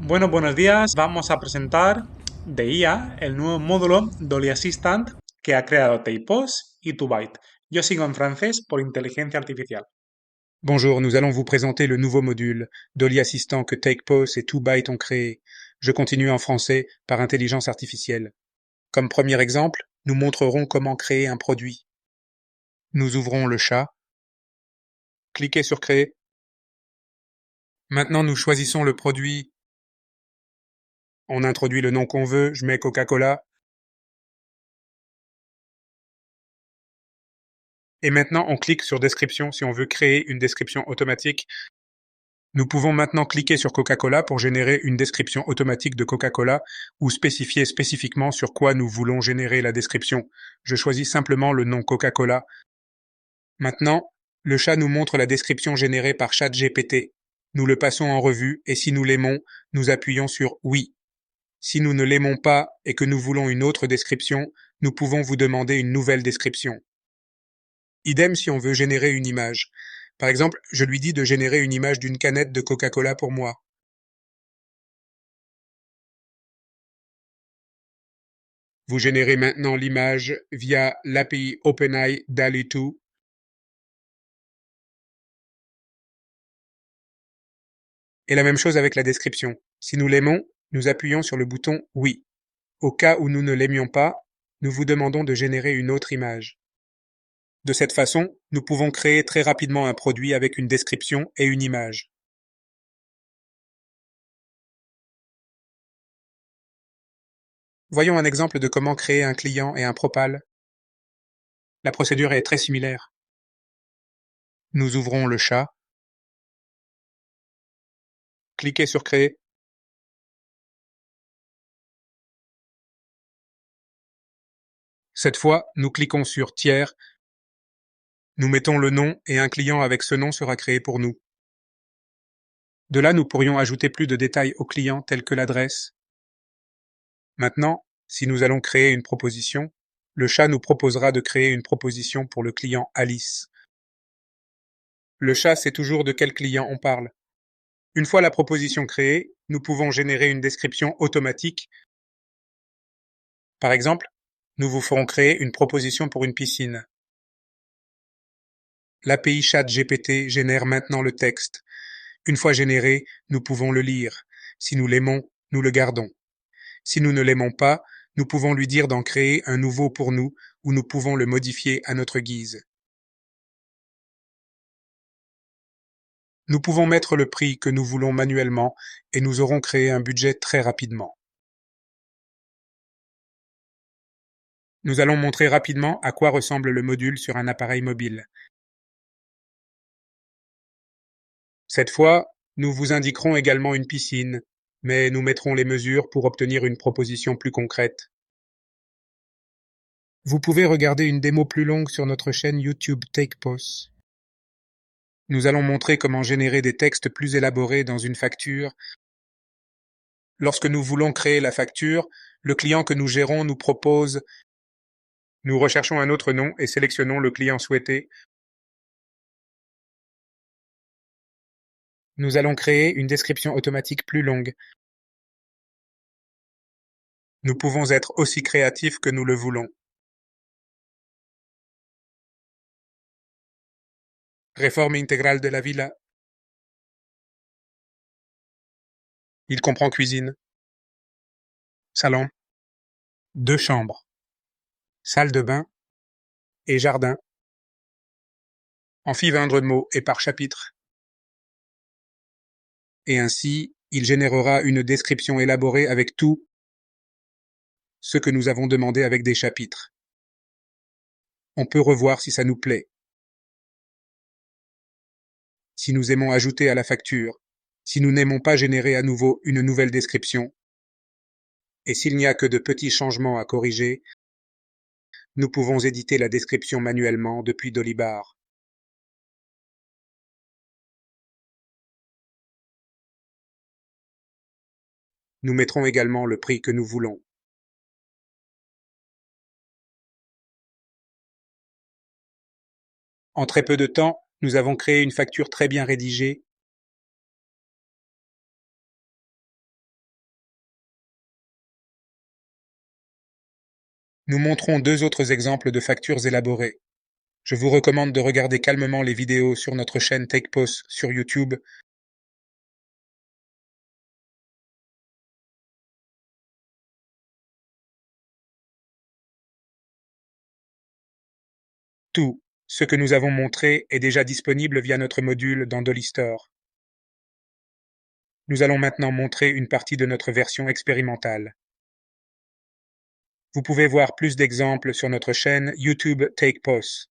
Bueno, buenos días. Vamos a presentar de IA el nuevo módulo Dolly Assistant que ha creado Typos y TwoByte. Yo sigo en francés por inteligencia artificial. Bonjour, nous allons vous présenter le nouveau module Dolly Assistant que TakePost et TwoByte ont créé. Je continue en français par intelligence artificielle. Comme premier exemple, nous montrerons comment créer un produit. Nous ouvrons le chat. Cliquez sur Créer. Maintenant, nous choisissons le produit. On introduit le nom qu'on veut. Je mets Coca-Cola. Et maintenant, on clique sur Description si on veut créer une description automatique. Nous pouvons maintenant cliquer sur Coca-Cola pour générer une description automatique de Coca-Cola ou spécifier spécifiquement sur quoi nous voulons générer la description. Je choisis simplement le nom Coca-Cola. Maintenant, le chat nous montre la description générée par ChatGPT. Nous le passons en revue et si nous l'aimons, nous appuyons sur Oui. Si nous ne l'aimons pas et que nous voulons une autre description, nous pouvons vous demander une nouvelle description. Idem si on veut générer une image. Par exemple, je lui dis de générer une image d'une canette de Coca-Cola pour moi. Vous générez maintenant l'image via l'API OpenAI DALL-E 2. Et la même chose avec la description. Si nous l'aimons, nous appuyons sur le bouton Oui. Au cas où nous ne l'aimions pas, nous vous demandons de générer une autre image. De cette façon, nous pouvons créer très rapidement un produit avec une description et une image. Voyons un exemple de comment créer un client et un propal. La procédure est très similaire. Nous ouvrons le chat. Cliquez sur Créer. Cette fois, nous cliquons sur Tiers. Nous mettons le nom et un client avec ce nom sera créé pour nous. De là, nous pourrions ajouter plus de détails au client tels que l'adresse. Maintenant, si nous allons créer une proposition, le chat nous proposera de créer une proposition pour le client Alice. Le chat sait toujours de quel client on parle. Une fois la proposition créée, nous pouvons générer une description automatique. Par exemple, nous vous ferons créer une proposition pour une piscine. L'API ChatGPT génère maintenant le texte. Une fois généré, nous pouvons le lire. Si nous l'aimons, nous le gardons. Si nous ne l'aimons pas, nous pouvons lui dire d'en créer un nouveau pour nous ou nous pouvons le modifier à notre guise. Nous pouvons mettre le prix que nous voulons manuellement et nous aurons créé un budget très rapidement. Nous allons montrer rapidement à quoi ressemble le module sur un appareil mobile. Cette fois, nous vous indiquerons également une piscine, mais nous mettrons les mesures pour obtenir une proposition plus concrète. Vous pouvez regarder une démo plus longue sur notre chaîne YouTube TakePost. Nous allons montrer comment générer des textes plus élaborés dans une facture. Lorsque nous voulons créer la facture, le client que nous gérons nous propose. Nous recherchons un autre nom et sélectionnons le client souhaité. Nous allons créer une description automatique plus longue. Nous pouvons être aussi créatifs que nous le voulons. Réforme intégrale de la villa. Il comprend cuisine, salon, 2 chambres, salle de bain et jardin. Amphivindre de mots et par chapitre. Et ainsi, il générera une description élaborée avec tout ce que nous avons demandé avec des chapitres. On peut revoir si ça nous plaît. Si nous aimons ajouter à la facture, si nous n'aimons pas générer à nouveau une nouvelle description, et s'il n'y a que de petits changements à corriger, nous pouvons éditer la description manuellement depuis Dolibar. Nous mettrons également le prix que nous voulons. En très peu de temps, nous avons créé une facture très bien rédigée Nous montrons 2 autres exemples de factures élaborées. Je vous recommande de regarder calmement les vidéos sur notre chaîne TakePos sur YouTube. Tout ce que nous avons montré est déjà disponible via notre module dans Dolly Store. Nous allons maintenant montrer une partie de notre version expérimentale. Vous pouvez voir plus d'exemples sur notre chaîne YouTube TakePos.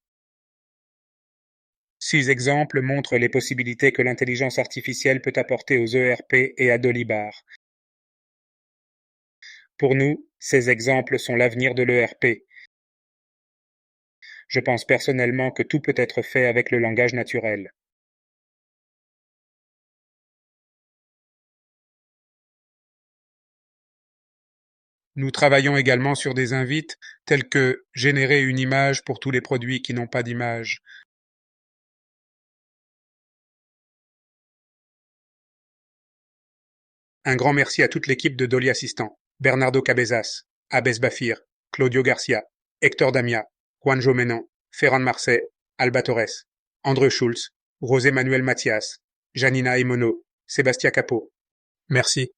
Ces exemples montrent les possibilités que l'intelligence artificielle peut apporter aux ERP et à Dolibar. Pour nous, ces exemples sont l'avenir de l'ERP. Je pense personnellement que tout peut être fait avec le langage naturel. Nous travaillons également sur des invites tels que générer une image pour tous les produits qui n'ont pas d'image. Un grand merci à toute l'équipe de Dolly Assistant, Bernardo Cabezas, Abes Bafir, Claudio Garcia, Hector Damia, Juanjo Menon, Ferran Marcet, Alba Torres, André Schulz, José Manuel Mathias, Janina Emono, Sébastien Capot. Merci.